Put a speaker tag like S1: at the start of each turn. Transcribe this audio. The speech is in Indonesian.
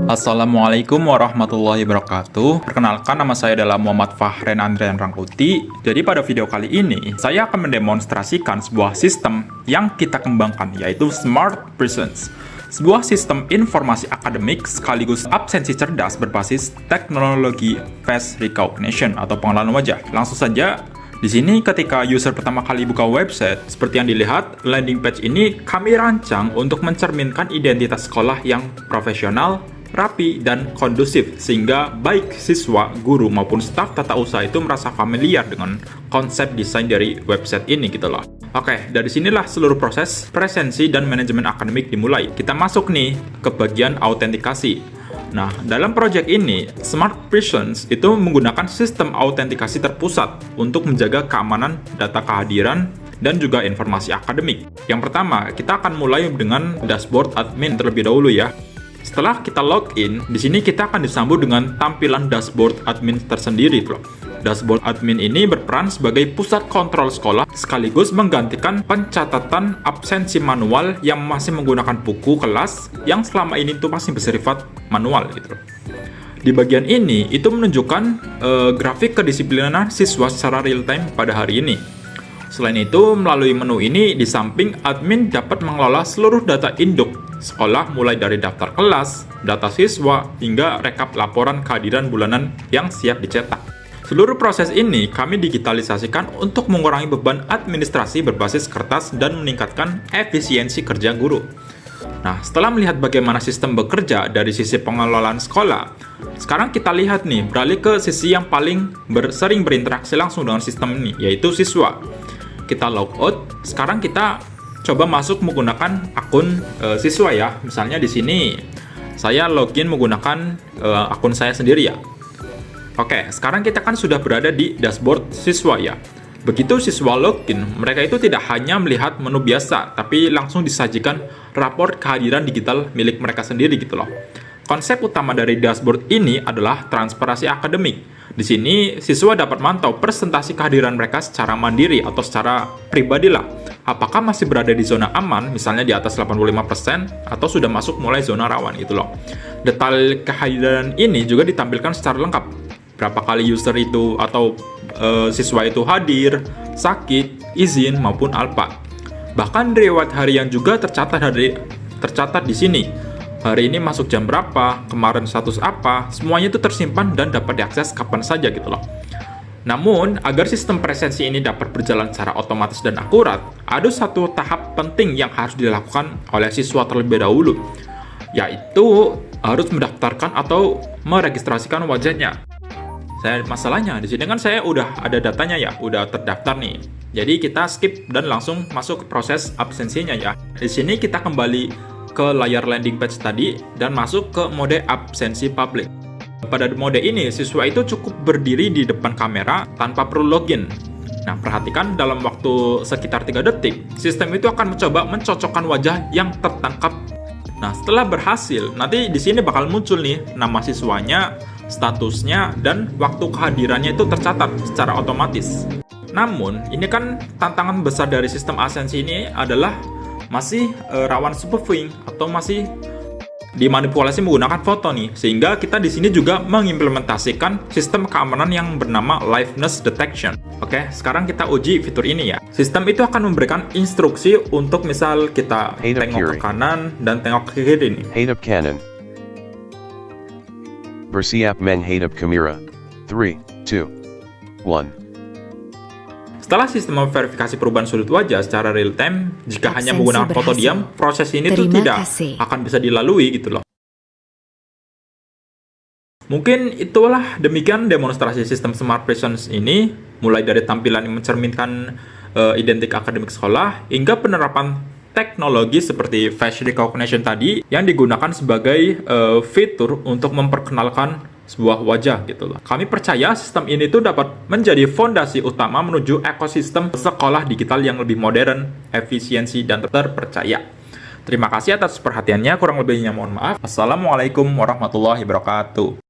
S1: Assalamualaikum warahmatullahi wabarakatuh. Perkenalkan, nama saya adalah Muhammad Fahren Andrian Rangkuti. Jadi pada video kali ini, saya akan mendemonstrasikan sebuah sistem yang kita kembangkan, yaitu Smart Presence. Sebuah sistem informasi akademik sekaligus absensi cerdas berbasis teknologi face recognition atau pengenalan wajah. Langsung saja, di sini ketika user pertama kali buka website, seperti yang dilihat, landing page ini kami rancang untuk mencerminkan identitas sekolah yang profesional, rapi, dan kondusif, sehingga baik siswa, guru, maupun staf tata usaha itu merasa familiar dengan konsep desain dari website ini gitu loh. Oke, dari sinilah seluruh proses presensi dan manajemen akademik dimulai. Kita masuk nih ke bagian autentikasi. Nah, dalam project ini, Smart Presence itu menggunakan sistem autentikasi terpusat untuk menjaga keamanan data kehadiran dan juga informasi akademik. Yang pertama, kita akan mulai dengan dashboard admin terlebih dahulu ya. Setelah kita login, di sini kita akan disambut dengan tampilan dashboard admin tersendiri loh. Dashboard admin ini berperan sebagai pusat kontrol sekolah sekaligus menggantikan pencatatan absensi manual yang masih menggunakan buku kelas yang selama ini tuh masih bersifat manual gitu loh. Di bagian ini itu menunjukkan grafik kedisiplinan siswa secara real time pada hari ini. Selain itu, melalui menu ini, di samping admin dapat mengelola seluruh data induk sekolah mulai dari daftar kelas, data siswa, hingga rekap laporan kehadiran bulanan yang siap dicetak. Seluruh proses ini kami digitalisasikan untuk mengurangi beban administrasi berbasis kertas dan meningkatkan efisiensi kerja guru. Nah, setelah melihat bagaimana sistem bekerja dari sisi pengelolaan sekolah, sekarang kita lihat nih, beralih ke sisi yang paling sering berinteraksi langsung dengan sistem ini, yaitu siswa. Kita logout, sekarang kita coba masuk menggunakan akun siswa ya. Misalnya di sini saya login menggunakan akun saya sendiri ya. Oke, sekarang kita kan sudah berada di dashboard siswa ya. Begitu siswa login, mereka itu tidak hanya melihat menu biasa, tapi langsung disajikan rapor kehadiran digital milik mereka sendiri gitu loh. Konsep utama dari dashboard ini adalah transparansi akademik. Di sini, siswa dapat mantau presentasi kehadiran mereka secara mandiri atau secara pribadi lah. Apakah masih berada di zona aman, misalnya di atas 85%, atau sudah masuk mulai zona rawan gitu loh. Detail kehadiran ini juga ditampilkan secara lengkap. Berapa kali user itu atau siswa itu hadir, sakit, izin, maupun alpa. Bahkan riwayat harian juga tercatat di sini. Hari ini masuk jam berapa, kemarin status apa, semuanya itu tersimpan dan dapat diakses kapan saja gitu loh. Namun, agar sistem presensi ini dapat berjalan secara otomatis dan akurat, ada satu tahap penting yang harus dilakukan oleh siswa terlebih dahulu, yaitu harus mendaftarkan atau meregistrasikan wajahnya. Masalahnya di sini kan saya udah ada datanya ya, udah terdaftar nih. Jadi kita skip dan langsung masuk ke proses absensinya ya. Di sini kita kembali ke layar landing page tadi dan masuk ke mode absensi public. Pada mode ini, siswa itu cukup berdiri di depan kamera tanpa perlu login. Nah, perhatikan dalam waktu sekitar 3 detik, sistem itu akan mencoba mencocokkan wajah yang tertangkap. Nah, setelah berhasil, nanti di sini bakal muncul nih nama siswanya, statusnya, dan waktu kehadirannya itu tercatat secara otomatis. Namun, ini kan tantangan besar dari sistem absensi ini adalah masih rawan spoofing atau masih dimanipulasi menggunakan foto nih, sehingga kita di sini juga mengimplementasikan sistem keamanan yang bernama liveness detection. Oke, sekarang kita uji fitur ini ya. Sistem itu akan memberikan instruksi untuk misal kita tengok ke kanan dan tengok ke kiri nih.
S2: Hadap kanan. Bersiap menghadap kamera. 3, 2, 1.
S1: Setelah sistem memverifikasi perubahan sudut wajah secara real time, jika hanya menggunakan foto diam, proses ini tuh tidak akan bisa dilalui gitu loh. Mungkin itulah demikian demonstrasi sistem Smart Prisons ini, mulai dari tampilan yang mencerminkan identik akademik sekolah, hingga penerapan teknologi seperti face recognition tadi yang digunakan sebagai fitur untuk memperkenalkan sebuah wajah gitu loh. Kami percaya sistem ini tuh dapat menjadi fondasi utama menuju ekosistem sekolah digital yang lebih modern, efisiensi, dan terpercaya. Terima kasih atas perhatiannya, kurang lebihnya mohon maaf. Assalamualaikum warahmatullahi wabarakatuh.